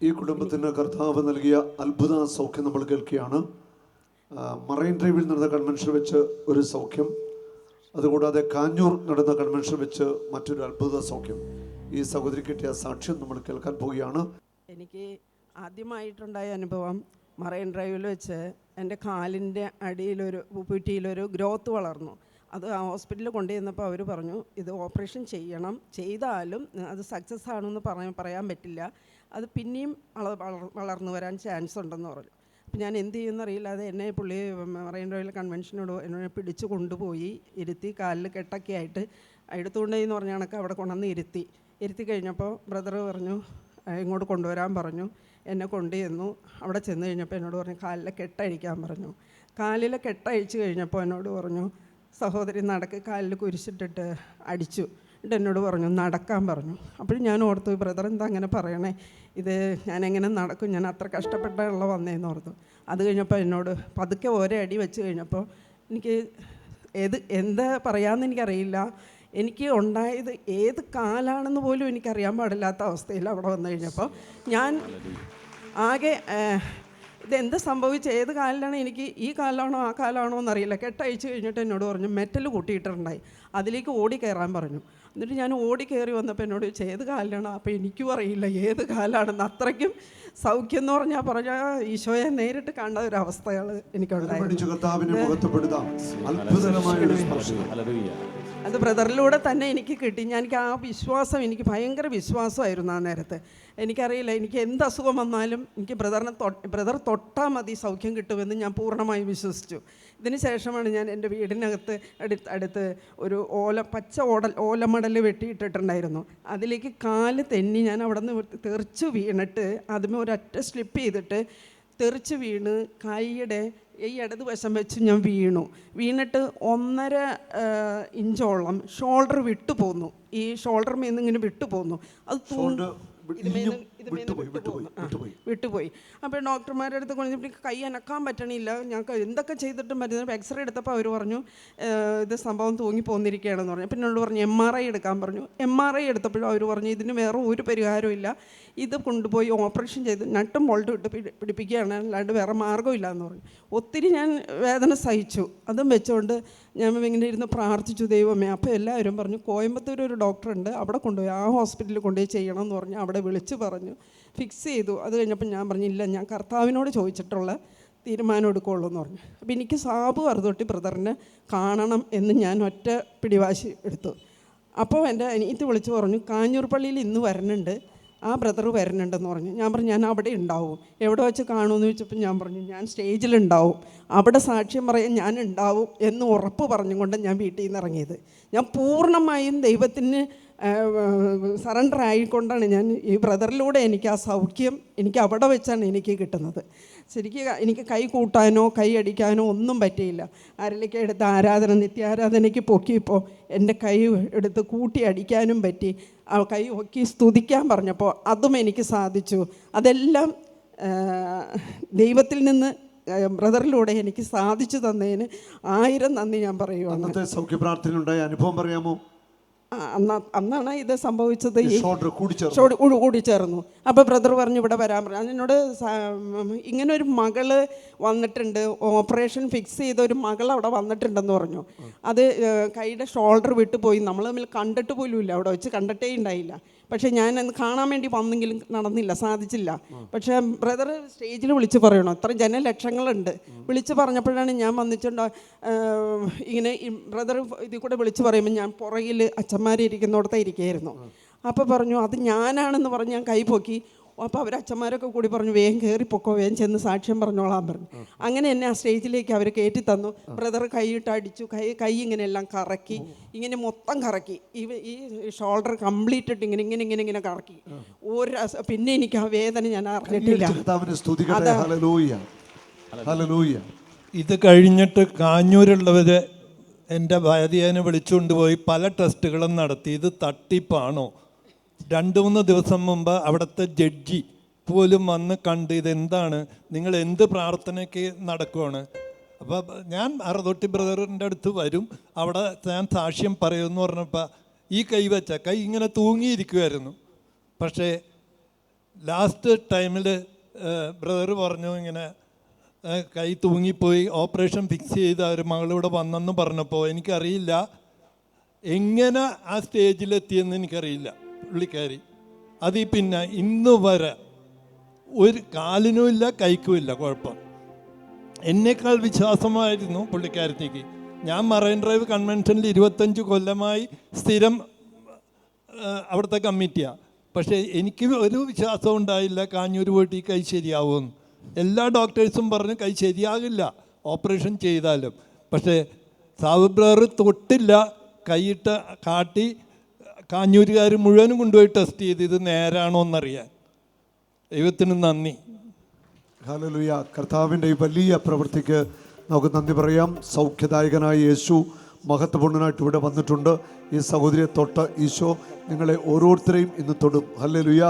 ഈ കുടുംബത്തിന് കർത്താവ് നൽകിയ അത്ഭുത സൗഖ്യം നമ്മൾ കേൾക്കുകയാണ്. മറൈൻ ഡ്രൈവിൽ നടന്ന കൺവെൻഷൻ വെച്ച് ഒരു സൗഖ്യം, അതുകൂടാതെ കാഞ്ഞൂർ നടന്ന കൺവെൻഷൻ വെച്ച് മറ്റൊരു അത്ഭുത സൗഖ്യം. ഈ സഹോദരി കിട്ടിയ സാക്ഷ്യം നമ്മൾ കേൾക്കാൻ പോവുകയാണ്. എനിക്ക് ആദ്യമായിട്ടുണ്ടായ അനുഭവം മറൈൻ ഡ്രൈവിൽ വെച്ച് എൻ്റെ കാലിൻ്റെ അടിയിലൊരു ഉപ്പുറ്റിയിലൊരു ഗ്രോത്ത് വളർന്നു. അത് ഹോസ്പിറ്റലിൽ കൊണ്ടുചെന്നപ്പോൾ അവർ പറഞ്ഞു, ഇത് ഓപ്പറേഷൻ ചെയ്യണം, ചെയ്താലും അത് സക്സസ് ആണെന്ന് പറയാൻ പറ്റില്ല, അത് പിന്നെയും വളർന്നു വരാൻ ചാൻസ് ഉണ്ടെന്ന് പറഞ്ഞു. അപ്പോൾ ഞാൻ എന്ത് ചെയ്യുമെന്നറിയില്ല. അത് എന്നെ പുള്ളി മറൈൻ ഡ്രൈവിൽ കൺവെൻഷനോട് എന്നെ പിടിച്ച് കൊണ്ടുപോയി ഇരുത്തി, കാലിൽ കെട്ടൊക്കെ ആയിട്ട് എടുത്തുകൊണ്ടെന്ന് പറഞ്ഞ കണക്ക് അവിടെ കൊണ്ടുവന്ന് ഇരുത്തി കഴിഞ്ഞപ്പോൾ ബ്രദർ പറഞ്ഞു ഇങ്ങോട്ട് കൊണ്ടുവരാൻ പറഞ്ഞു. എന്നെ കൊണ്ടുചെന്നു. അവിടെ ചെന്ന് കഴിഞ്ഞപ്പോൾ എന്നോട് പറഞ്ഞു കാലിലെ കെട്ടഴിക്കാൻ പറഞ്ഞു. കാലിലെ കെട്ടഴിച്ച് കഴിഞ്ഞപ്പോൾ എന്നോട് പറഞ്ഞു, സഹോദരി നടക്ക്, കാലിൽ കുരിശിട്ടിട്ട് അടിച്ചു. എന്നിട്ട് എന്നോട് പറഞ്ഞു നടക്കാൻ പറഞ്ഞു. അപ്പോൾ ഞാൻ ഓർത്തു, ബ്രദർ എന്താ അങ്ങനെ പറയണേ, ഇത് ഞാനെങ്ങനെ നടക്കും, ഞാൻ അത്ര കഷ്ടപ്പെട്ടുള്ള വന്നേന്ന് ഓർത്തു. അത് കഴിഞ്ഞപ്പോൾ എന്നോട് പതുക്കെ ഓരോ അടി വെച്ച് കഴിഞ്ഞപ്പോൾ എനിക്ക് എന്താ പറയാമെന്ന് എനിക്കറിയില്ല. എനിക്ക് ഉണ്ടായത് ഏത് കാലാണെന്ന് പോലും എനിക്കറിയാൻ പാടില്ലാത്ത അവസ്ഥയിൽ അവിടെ വന്നു കഴിഞ്ഞപ്പോൾ ഞാൻ ആകെ ഇതെന്ത് സംഭവിച്ച ഏത് കാലിലാണ്, എനിക്ക് ഈ കാലാണോ ആ കാലാണോ എന്നറിയില്ല. കെട്ടഴിച്ച് കഴിഞ്ഞിട്ട് എന്നോട് പറഞ്ഞു മെറ്റൽ കൂട്ടിയിട്ടുണ്ടായി, അതിലേക്ക് ഓടി കയറാൻ പറഞ്ഞു. എന്നിട്ട് ഞാൻ ഓടി കയറി വന്നപ്പോൾ എന്നോട് ചോദിച്ചു ഏത് കാലിലാണ്. അപ്പോൾ എനിക്കും അറിയില്ല ഏത് കാലാണെന്ന്. അത്രയ്ക്കും സൗഖ്യം എന്ന് പറഞ്ഞാൽ ഈശോയെ നേരിട്ട് കണ്ട ഒരു അവസ്ഥയാണ് എനിക്കുണ്ടായത്. അത് ബ്രദറിലൂടെ തന്നെ എനിക്ക് കിട്ടി. എനിക്ക് ആ വിശ്വാസം, എനിക്ക് ഭയങ്കര വിശ്വാസമായിരുന്നു ആ നേരത്തെ. എനിക്കറിയില്ല, എനിക്ക് എന്ത് അസുഖം വന്നാലും എനിക്ക് ബ്രദർ തൊട്ടാൽ മതി സൗഖ്യം കിട്ടുമെന്ന് ഞാൻ പൂർണ്ണമായും വിശ്വസിച്ചു. ഇതിന് ശേഷമാണ് ഞാൻ എൻ്റെ വീടിനകത്ത് അടുത്ത് ഒരു പച്ച ഓലമടൽ വെട്ടിയിട്ടിട്ടുണ്ടായിരുന്നു. അതിലേക്ക് കാല് തെന്നി ഞാൻ അവിടെ നിന്ന് തെറിച്ച് വീണിട്ട് അതിന് ഒരൊറ്റ സ്ലിപ്പ് ചെയ്തിട്ട് തെറിച്ച് വീണ് കൈയുടെ ഈ ഇടതുവശം വെച്ച് ഞാൻ വീണിട്ട് 1.5 ഇഞ്ചോളം ഷോൾഡർ വിട്ടുപോന്നു. ഈ ഷോൾഡർ മേന്ന് ഇങ്ങനെ വിട്ടുപോന്നു. അത് വിട്ടുപോയി. അപ്പോൾ ഡോക്ടർമാരുടെ അടുത്ത് കൊണ്ടുപോയി കൈ അനക്കാൻ പറ്റണില്ല. ഞാൻ എന്തൊക്കെ ചെയ്തിട്ടും പറ്റുന്നത്. എക്സ്റേ എടുത്തപ്പോൾ അവർ പറഞ്ഞു ഇത് സംഭവം തൂങ്ങി പോന്നിരിക്കുകയാണെന്ന് പറഞ്ഞു. പിന്നെ എന്നോട് പറഞ്ഞു MRI എടുക്കാൻ പറഞ്ഞു. MRI എടുത്തപ്പോഴും അവർ പറഞ്ഞു ഇതിന് വേറെ ഒരു പരിഹാരവും ഇല്ല, ഇത് കൊണ്ടുപോയി ഓപ്പറേഷൻ ചെയ്ത് നട്ടും ബോൾട്ടും ഇട്ട് പിടിപ്പിക്കുകയാണ്, അല്ലാണ്ട് വേറെ മാർഗ്ഗമില്ല എന്ന് പറഞ്ഞു. ഒത്തിരി ഞാൻ വേദന സഹിച്ചു. അതും വെച്ചുകൊണ്ട് ഞാൻ ഇങ്ങനെ ഇരുന്ന് പ്രാർത്ഥിച്ചു ദൈവമേ. അപ്പോൾ എല്ലാവരും പറഞ്ഞു കോയമ്പത്തൂർ ഒരു ഡോക്ടറുണ്ട്, അവിടെ കൊണ്ടുപോയി ആ ഹോസ്പിറ്റലിൽ കൊണ്ടുപോയി ചെയ്യണം എന്ന് പറഞ്ഞു. അവിടെ വിളിച്ച് പറഞ്ഞു, ഫിക്സ് ചെയ്തു. അത് കഴിഞ്ഞപ്പോൾ ഞാൻ പറഞ്ഞു ഇല്ല, ഞാൻ കർത്താവിനോട് ചോദിച്ചിട്ടുള്ള തീരുമാനം എടുക്കുകയുള്ളൂ എന്ന് പറഞ്ഞു. അപ്പോൾ എനിക്ക് സാബു അറുതൊട്ടി ബ്രദറിനെ കാണണം എന്ന് ഞാൻ ഒറ്റ പിടിവാശി എടുത്തു. അപ്പോൾ എൻ്റെ അനിയത്തി വിളിച്ച് പറഞ്ഞു കാഞ്ഞൂർ പള്ളിയിൽ ഇന്ന് വരുന്നുണ്ട്, ആ ബ്രദർ വരുന്നുണ്ടെന്ന് പറഞ്ഞു. ഞാൻ പറഞ്ഞു ഞാൻ അവിടെ ഉണ്ടാവും. എവിടെ വെച്ച് കാണുമെന്ന് ചോദിച്ചപ്പോൾ ഞാൻ പറഞ്ഞു ഞാൻ സ്റ്റേജിലുണ്ടാവും, അവിടെ സാക്ഷ്യം പറയാൻ ഞാൻ ഉണ്ടാവും എന്ന് ഉറപ്പ് പറഞ്ഞുകൊണ്ട് ഞാൻ വീട്ടിൽ നിന്ന് ഇറങ്ങിയത്. ഞാൻ പൂർണ്ണമായും ദൈവത്തിന് സറണ്ടർ ആയിക്കൊണ്ടാണ് ഞാൻ ഈ ബ്രദറിലൂടെ എനിക്ക് ആ സൗഖ്യം എനിക്ക് അവിടെ വെച്ചാണ് എനിക്ക് കിട്ടുന്നത്. ശരിക്കും എനിക്ക് കൈ കൂട്ടാനോ കൈ അടിക്കാനോ ഒന്നും പറ്റിയില്ല. അരളിക്ക എടുത്ത് നിത്യാരാധനയ്ക്ക് പൊക്കിയപ്പോൾ എൻ്റെ കൈ എടുത്ത് കൂട്ടി അടിക്കാനും പറ്റി. ആ കൈ പൊക്കി സ്തുതിക്കാൻ പറഞ്ഞപ്പോൾ അതും എനിക്ക് സാധിച്ചു. അതെല്ലാം ദൈവത്തിൽ നിന്ന് ബ്രദറിലൂടെ എനിക്ക് സാധിച്ചു തന്നതിന് 1000 നന്ദി ഞാൻ പറയുവാണ്. അന്നത്തെ സൗഖ്യ പ്രാർത്ഥനയുണ്ടായ അനുഭവം പറയാമോ? അന്നാണ് ഇത് സംഭവിച്ചത്. ഈ കൂടിച്ചേർന്നു. അപ്പോൾ ബ്രദർ പറഞ്ഞു ഇവിടെ വരാൻ പറഞ്ഞു. എന്നോട് ഇങ്ങനെ ഒരു മകള് വന്നിട്ടുണ്ട്, ഓപ്പറേഷൻ ഫിക്സ് ചെയ്ത ഒരു മകൾ അവിടെ വന്നിട്ടുണ്ടെന്ന് പറഞ്ഞു. അത് കൈയുടെ ഷോൾഡർ വിട്ടുപോയി. നമ്മൾ തമ്മിൽ കണ്ടിട്ട് പോലും ഇല്ല, അവിടെ വെച്ച് കണ്ടിട്ടേ ഉണ്ടായില്ല. പക്ഷേ ഞാൻ അന്ന് കാണാൻ വേണ്ടി വന്നെങ്കിലും നടന്നില്ല, സാധിച്ചില്ല. പക്ഷേ ബ്രദർ സ്റ്റേജിൽ വിളിച്ച് പറയണോ, ഇത്ര ജനലക്ഷങ്ങളുണ്ട്. വിളിച്ച് പറഞ്ഞപ്പോഴാണ് ഞാൻ വന്നിട്ടുണ്ടോ ഇങ്ങനെ ബ്രദർ ഇതിൽ കൂടെ വിളിച്ച് പറയുമ്പോൾ ഞാൻ പുറകിൽ അച്ഛന്മാരിയ്ക്കുന്നിടത്ത് ഇരിക്കുകയായിരുന്നു. അപ്പോൾ പറഞ്ഞു അത് ഞാനാണെന്ന് പറഞ്ഞ് ഞാൻ കൈ പൊക്കി. അപ്പോൾ അവർ അച്ഛന്മാരൊക്കെ കൂടി പറഞ്ഞു വേഗം കയറിപ്പൊക്കോ, വേഗം ചെന്ന് സാക്ഷ്യം പറഞ്ഞോളാൻ പറഞ്ഞു. അങ്ങനെ എന്നെ ആ സ്റ്റേജിലേക്ക് അവർ കയറ്റി തന്നു. ബ്രദർ കൈയിട്ട് അടിച്ചു. കൈ ഇങ്ങനെയെല്ലാം കറക്കി, ഇങ്ങനെ മൊത്തം കറക്കി, ഈ ഷോൾഡർ കംപ്ലീറ്റ് ഇട്ട് ഇങ്ങനെ കറക്കി. പിന്നെ എനിക്ക് ആ വേദന ഞാൻ അറിഞ്ഞിട്ടില്ല. ഇത് കഴിഞ്ഞിട്ട് കാഞ്ഞൂരുള്ളവർ എൻ്റെ ഭാര്യനെ വിളിച്ചുകൊണ്ട് പോയി പല ടെസ്റ്റുകളും നടത്തി. ഇത് തട്ടിപ്പാണോ? 2-3 ദിവസം മുമ്പ് അവിടുത്തെ ജഡ്ജി പോലും വന്ന് കണ്ട് ഇതെന്താണ്, നിങ്ങൾ എന്ത് പ്രാർത്ഥനയ്ക്ക് നടക്കുവാണ്? അപ്പോൾ ഞാൻ അറുതൊട്ടി ബ്രദറിൻ്റെ അടുത്ത് വരും, അവിടെ ഞാൻ സാക്ഷ്യം പറയുമെന്ന് പറഞ്ഞപ്പോൾ ഈ കൈ ഇങ്ങനെ തൂങ്ങിയിരിക്കുമായിരുന്നു. പക്ഷേ ലാസ്റ്റ് ടൈമിൽ ബ്രദർ പറഞ്ഞു ഇങ്ങനെ കൈ തൂങ്ങിപ്പോയി, ഓപ്പറേഷൻ ഫിക്സ് ചെയ്ത് അവർ മകളിവിടെ വന്നെന്ന് പറഞ്ഞപ്പോൾ എനിക്കറിയില്ല എങ്ങനെ ആ സ്റ്റേജിലെത്തിയെന്ന് എനിക്കറിയില്ല പുള്ളിക്കാരി. അതിൽ പിന്നെ ഇന്ന് വരെ ഒരു കാലിനുമില്ല കൈക്കുമില്ല കുഴപ്പം. എന്നേക്കാൾ വിശ്വാസമായിരുന്നു പുള്ളിക്കാരത്തേക്ക്. ഞാൻ മറൈൻ ഡ്രൈവ് കൺവെൻഷനിൽ 25 കൊല്ലമായി സ്ഥിരം അവിടുത്തെ കമ്മിറ്റിയാണ്. പക്ഷേ എനിക്ക് ഒരു വിശ്വാസം ഉണ്ടായില്ല കാഞ്ഞൂർ പോയിട്ട് ഈ കൈ ശരിയാവുമെന്ന്. എല്ലാ ഡോക്ടേഴ്സും പറഞ്ഞ് കൈ ശരിയാകില്ല ഓപ്പറേഷൻ ചെയ്താലും. പക്ഷേ സാബു ബ്രദർ തൊട്ടില്ല, കൈയിട്ട് കാട്ടി കാഞ്ഞൂരുകാർ മുഴുവനും കൊണ്ടുപോയി ടെസ്റ്റ് ചെയ്ത് ഇത് നേരാണോ എന്നറിയാൻ. ദൈവത്തിന് നന്ദി. ഹല്ലേലൂയ. കർത്താവിൻ്റെ ഈ വലിയ പ്രവൃത്തിക്ക് നമുക്ക് നന്ദി പറയാം. സൗഖ്യദായകനായ യേശു മഹത്വപൂർണ്ണനായിട്ട് ഇവിടെ വന്നിട്ടുണ്ട്. ഈ സഹോദരിയെ തൊട്ട ഈശോ നിങ്ങളെ ഓരോരുത്തരെയും ഇന്ന് തൊടും. ഹല്ലേലൂയ.